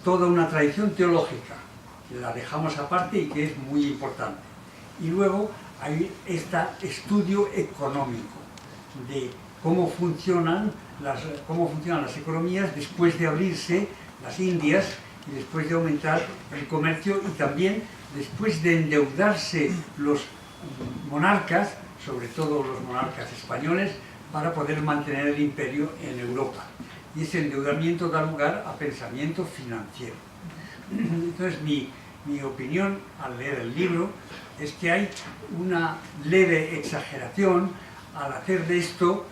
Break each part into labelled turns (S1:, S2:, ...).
S1: toda una tradición teológica, que la dejamos aparte y que es muy importante. Y luego hay este estudio económico de cómo funcionan las economías después de abrirse las Indias y después de aumentar el comercio y también después de endeudarse los monarcas, sobre todo los monarcas españoles, para poder mantener el imperio en Europa. Y ese endeudamiento da lugar a pensamiento financiero. Entonces, mi opinión al leer el libro es que hay una leve exageración al hacer de esto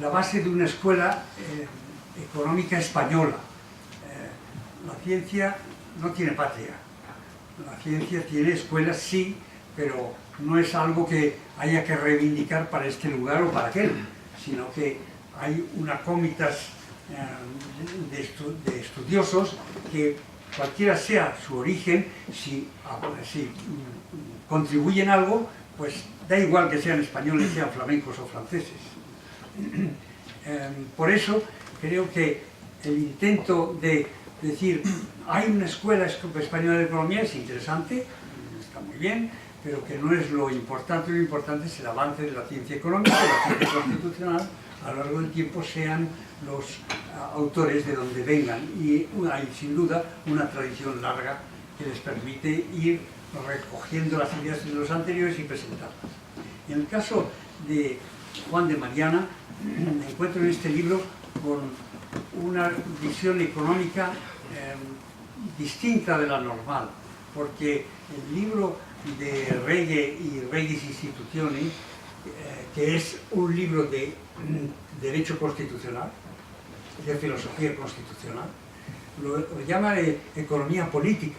S1: la base de una escuela económica española. La ciencia no tiene patria. La ciencia tiene escuelas, sí, pero no es algo que haya que reivindicar para este lugar o para aquel, sino que hay una comitas de estudiosos que, cualquiera sea su origen, si contribuyen algo, pues da igual que sean españoles, sean flamencos o franceses. Por eso creo que el intento de decir hay una escuela española de economía es interesante, está muy bien, pero que no es lo importante es el avance de la ciencia económica, de la ciencia constitucional, a lo largo del tiempo, sean los autores de donde vengan, y hay sin duda una tradición larga que les permite ir recogiendo las ideas de los anteriores y presentarlas. En el caso de Juan de Mariana, me encuentro en este libro con una visión económica distinta de la normal, porque el libro de Regge y Regis Institutionis, que es un libro de derecho constitucional, de filosofía constitucional, lo llama de economía política,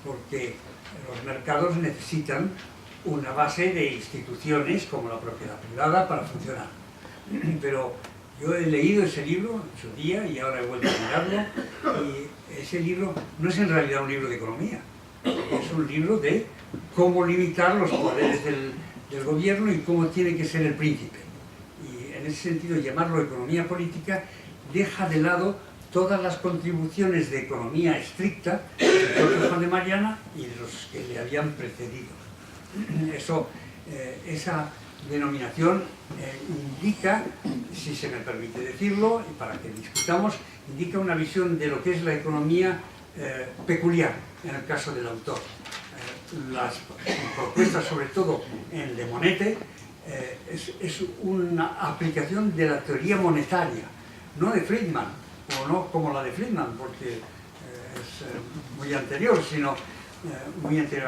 S1: porque los mercados necesitan una base de instituciones como la propiedad privada para funcionar. Pero yo he leído ese libro en su día y ahora he vuelto a mirarlo, y ese libro no es en realidad un libro de economía, es un libro de cómo limitar los poderes del gobierno y cómo tiene que ser el príncipe. Y en ese sentido, llamarlo economía política deja de lado todas las contribuciones de economía estricta del propio Juan de Mariana y de los que le habían precedido. Esa denominación indica, si se me permite decirlo, y para que discutamos, indica una visión de lo que es la economía peculiar en el caso del autor. Las propuestas, sobre todo en Le Monete, es una aplicación de la teoría monetaria, no de Friedman, o no como la de Friedman, porque es muy anterior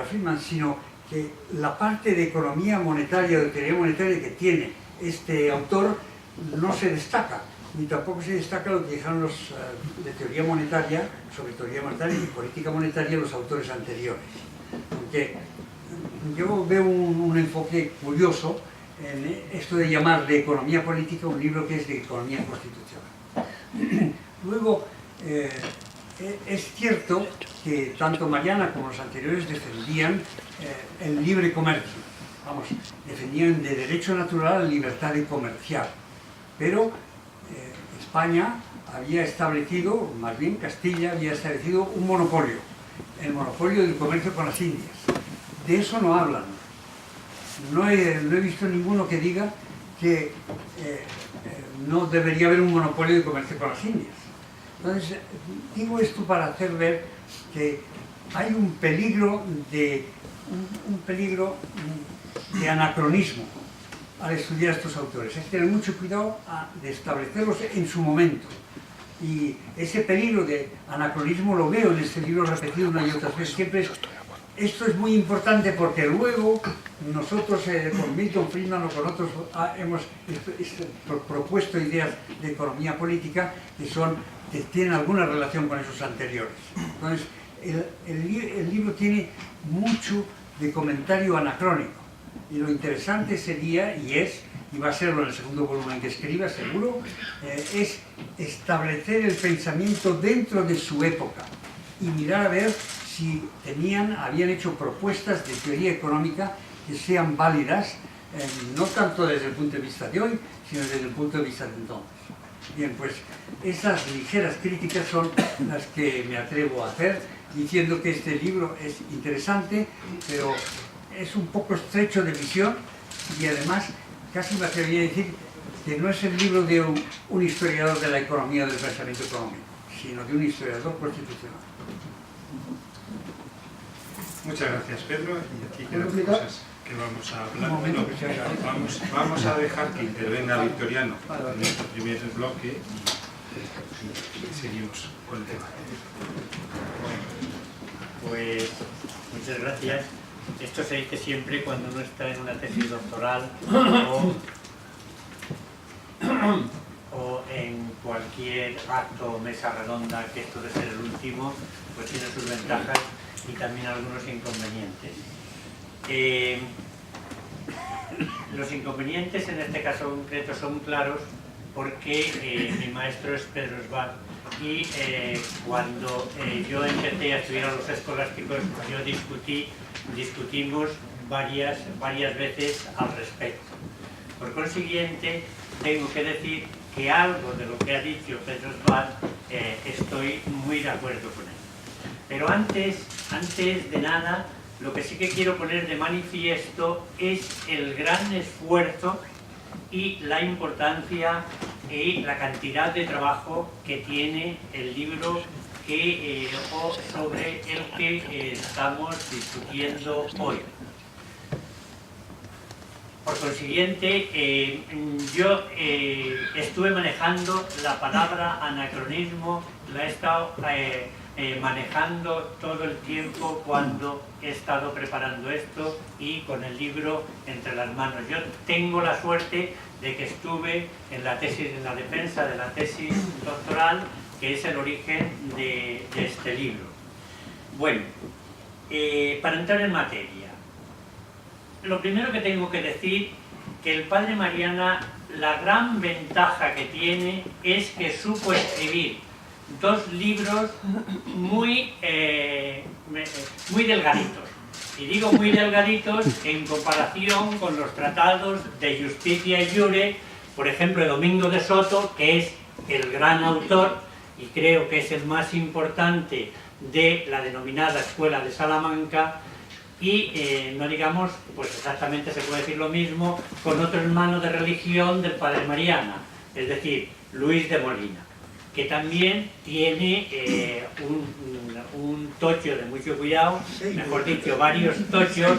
S1: a Friedman, sino que la parte de economía monetaria, de teoría monetaria que tiene este autor, no se destaca, ni tampoco se destaca lo que dijeron los de teoría monetaria, sobre teoría monetaria y política monetaria, los autores anteriores. Porque yo veo un enfoque curioso en esto de llamar de economía política un libro que es de economía constitucional. Luego, es cierto que tanto Mariana como los anteriores defendían el libre comercio. Vamos, defendían de derecho natural la libertad de comerciar. Pero España había establecido, más bien Castilla, había establecido un monopolio, el monopolio del comercio con las Indias. De eso no hablan. No he visto ninguno que diga que no debería haber un monopolio de comercio con las Indias. Entonces, digo esto para hacer ver que hay un peligro de anacronismo al estudiar a estos autores. Hay que tener mucho cuidado de establecerlos en su momento. Y ese peligro de anacronismo lo veo en este libro repetido una y otra vez. Siempre esto es muy importante porque luego nosotros con Milton Friedman o con otros hemos propuesto ideas de economía política que tienen alguna relación con esos anteriores. Entonces, el libro tiene mucho de comentario anacrónico. Y lo interesante sería, y va a serlo en el segundo volumen que escriba, seguro, es establecer el pensamiento dentro de su época y mirar a ver si habían hecho propuestas de teoría económica que sean válidas, no tanto desde el punto de vista de hoy, sino desde el punto de vista de entonces. Bien, pues esas ligeras críticas son las que me atrevo a hacer, diciendo que este libro es interesante, pero es un poco estrecho de visión y además casi me atrevería a decir que no es el libro de un historiador de la economía o del pensamiento económico, sino de un historiador constitucional.
S2: Muchas gracias, Pedro. Y aquí quedan cosas que vamos a hablar. Bueno, vamos a dejar que intervenga Victoriano en este primer bloque y seguimos con el tema.
S3: Pues muchas gracias. Esto se dice siempre cuando uno está en una tesis doctoral o en cualquier acto o mesa redonda, que esto de ser el último, pues tiene sus ventajas y también algunos inconvenientes. Los inconvenientes en este caso concreto son claros porque mi maestro es Pedro Esbart y cuando yo empecé a estudiar a los escolásticos discutimos varias veces al respecto. Por consiguiente, tengo que decir que algo de lo que ha dicho Pedro Esbart estoy muy de acuerdo con él. Pero antes de nada, lo que sí que quiero poner de manifiesto es el gran esfuerzo y la importancia y la cantidad de trabajo que tiene el libro sobre el que estamos discutiendo hoy. Por consiguiente, yo estuve manejando la palabra anacronismo, la he estado manejando todo el tiempo cuando he estado preparando esto y con el libro entre las manos. Yo tengo la suerte de que estuve en la defensa de la tesis doctoral, que es el origen de este libro. Bueno, para entrar en materia, lo primero que tengo que decir que el padre Mariana, la gran ventaja que tiene es que supo escribir dos libros muy delgaditos. Y digo muy delgaditos en comparación con los tratados de Justicia y Jure, por ejemplo, de Domingo de Soto, que es el gran autor y creo que es el más importante de la denominada Escuela de Salamanca, y no digamos, pues exactamente se puede decir lo mismo con otro hermano de religión del padre Mariana, es decir, Luis de Molina, que también tiene un tocho de mucho cuidado, mejor dicho, varios tochos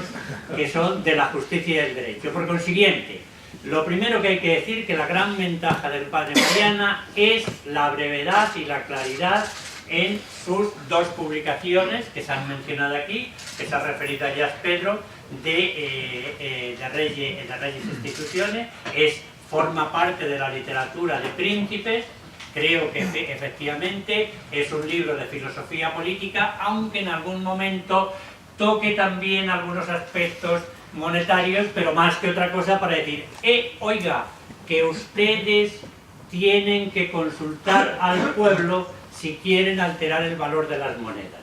S3: que son de la justicia y del derecho. Por consiguiente, lo primero que hay que decir que la gran ventaja del padre Mariana es la brevedad y la claridad en sus dos publicaciones que se han mencionado aquí, que se ha referido a ellas Pedro, de Reyes e Instituciones, forma parte de la literatura de príncipes. Creo que efectivamente es un libro de filosofía política, aunque en algún momento toque también algunos aspectos monetarios, pero más que otra cosa para decir, oiga, que ustedes tienen que consultar al pueblo si quieren alterar el valor de las monedas.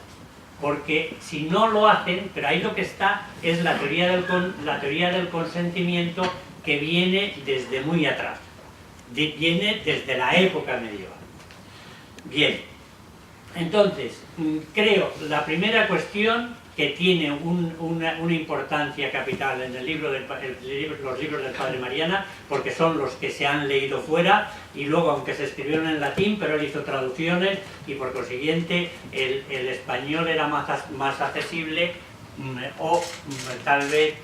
S3: Porque si no lo hacen, pero ahí lo que está es la teoría del consentimiento, que viene desde muy atrás. Viene desde la época medieval. Bien, entonces, creo la primera cuestión que tiene una importancia capital en los libros del padre Mariana, porque son los que se han leído fuera y luego, aunque se escribieron en latín, pero él hizo traducciones y por consiguiente el español era más accesible o tal vez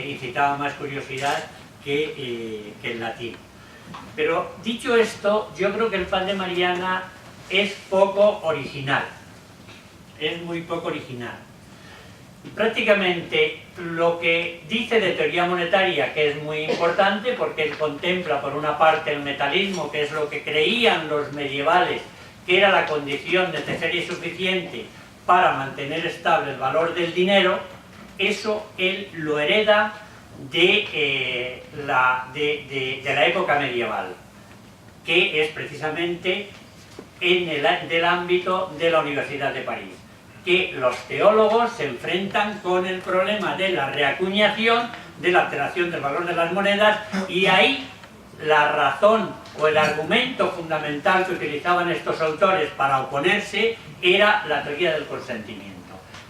S3: incitaba más curiosidad que el latín. Pero dicho esto, yo creo que el padre Mariana es poco original, es muy poco original. Prácticamente lo que dice de teoría monetaria, que es muy importante porque él contempla por una parte el metalismo, que es lo que creían los medievales que era la condición necesaria y suficiente para mantener estable el valor del dinero. Eso él lo hereda de la época medieval, que es precisamente del ámbito de la Universidad de París, que los teólogos se enfrentan con el problema de la reacuñación, de la alteración del valor de las monedas, y ahí la razón o el argumento fundamental que utilizaban estos autores para oponerse era la teoría del consentimiento.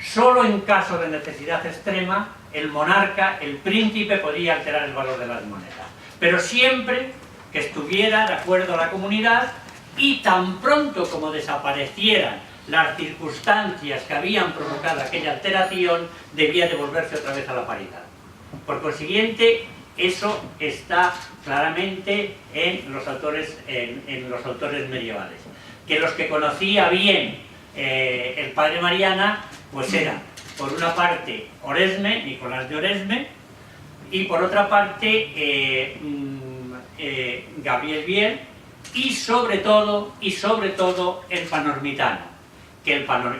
S3: Solo en caso de necesidad extrema, el monarca, el príncipe, podía alterar el valor de las monedas, pero siempre que estuviera de acuerdo a la comunidad, y tan pronto como desaparecieran las circunstancias que habían provocado aquella alteración, debía devolverse otra vez a la paridad. Por consiguiente, eso está claramente en los autores medievales. Que los que conocía bien el padre Mariana, pues eran, por una parte, Oresme, Nicolás de Oresme, y por otra parte, Gabriel Biel, y sobre todo el panormitano, que el padre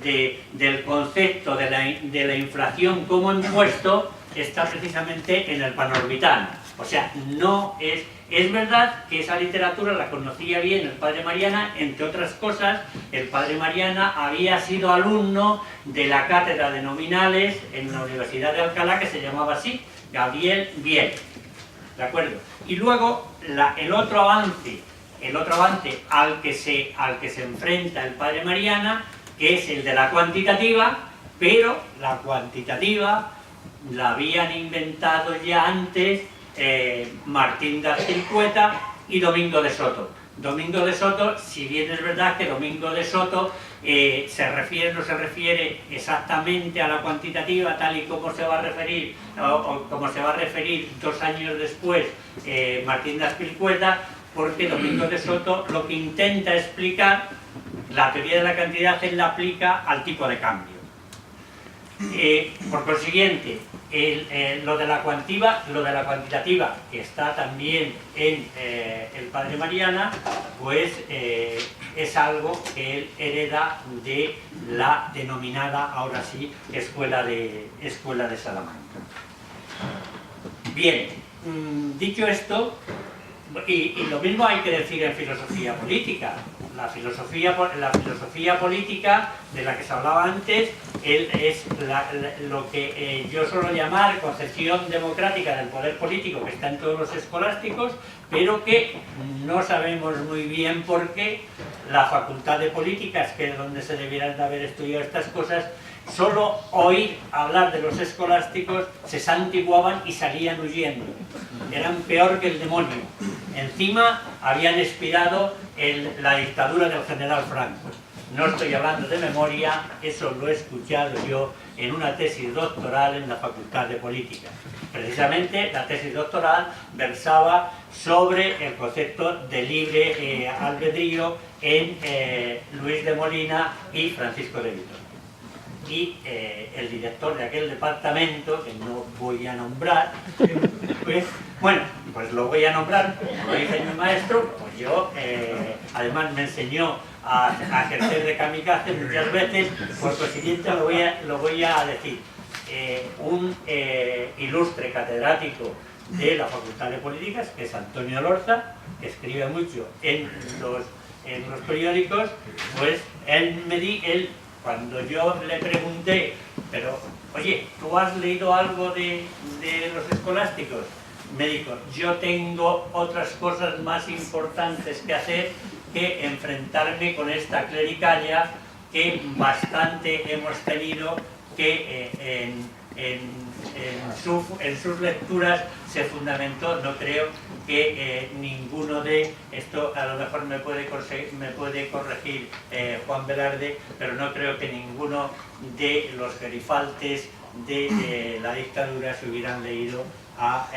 S3: del concepto de la inflación como impuesto está precisamente en el panormitano. O sea, no es verdad que esa literatura la conocía bien el padre Mariana. Entre otras cosas, el padre Mariana había sido alumno de la cátedra de nominales en la Universidad de Alcalá, que se llamaba así, Gabriel Biel, ¿de acuerdo? Y luego el otro avance al que se enfrenta el padre Mariana, que es el de la cuantitativa, pero la cuantitativa la habían inventado ya antes Martín de Azpilicueta y Domingo de Soto. Domingo de Soto, si bien es verdad que Domingo de Soto no se refiere exactamente a la cuantitativa tal y como se va a referir, o como se va a referir 2 años después Martín de Azpilicueta, porque Domingo de Soto lo que intenta explicar, la teoría de la cantidad, él la aplica al tipo de cambio. Por consiguiente, lo de la cuantitativa, que está también en el padre Mariana, pues es algo que él hereda de la denominada, ahora sí, Escuela de Salamanca. Bien, dicho esto, y lo mismo hay que decir en filosofía política. La filosofía política de la que se hablaba antes es lo que yo suelo llamar concepción democrática del poder político, que está en todos los escolásticos, pero que no sabemos muy bien por qué la Facultad de Políticas, que es donde se debieran de haber estudiado estas cosas, solo oír hablar de los escolásticos se santiguaban y salían huyendo. Eran peor que el demonio. Encima habían expirado la dictadura del general Franco. No estoy hablando de memoria, eso lo he escuchado yo en una tesis doctoral en la Facultad de Política. Precisamente la tesis doctoral versaba sobre el concepto de libre albedrío en Luis de Molina y Francisco de Vitoria. Y el director de aquel departamento, que no voy a nombrar, pues lo voy a nombrar, como lo dice mi maestro, pues yo, además me enseñó a ejercer de kamikaze muchas veces, por consiguiente lo voy a decir. Un ilustre catedrático de la Facultad de Políticas, que es Antonio Lorza, que escribe mucho en los periódicos, pues cuando yo le pregunté, pero oye, ¿tú has leído algo de los escolásticos? Me dijo, yo tengo otras cosas más importantes que hacer que enfrentarme con esta clericalia que bastante hemos tenido que en sus lecturas se fundamentó. No creo que ninguno de esto, a lo mejor me puede corregir Juan Velarde, pero no creo que ninguno de los gerifaltes de la dictadura se hubieran leído a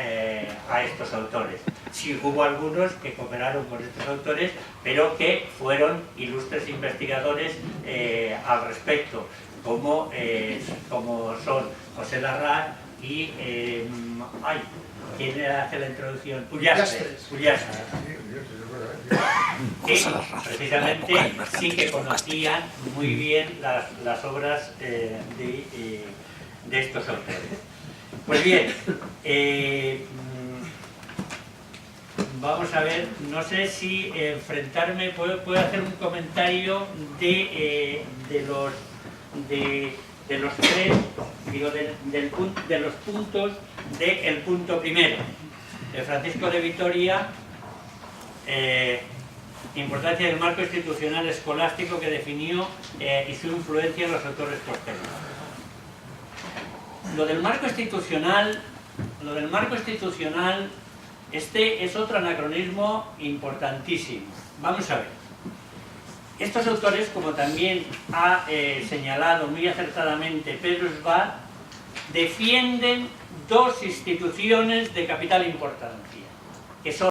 S3: estos autores. Sí hubo algunos que cooperaron con estos autores, pero que fueron ilustres investigadores al respecto, como son José Larraz y ¿quién hace la introducción? Ullastres. Que precisamente sí que conocían muy bien las obras de estos autores. Pues bien, vamos a ver, no sé si puedo hacer un comentario de de los tres, digo, de los puntos del punto primero. De Francisco de Vitoria, importancia del marco institucional escolástico que definió y su influencia en los autores posteriores. Lo del marco institucional, este es otro anacronismo importantísimo. Vamos a ver. Estos autores, como también ha señalado muy acertadamente Pedro Svat, defienden dos instituciones de capital importancia, que son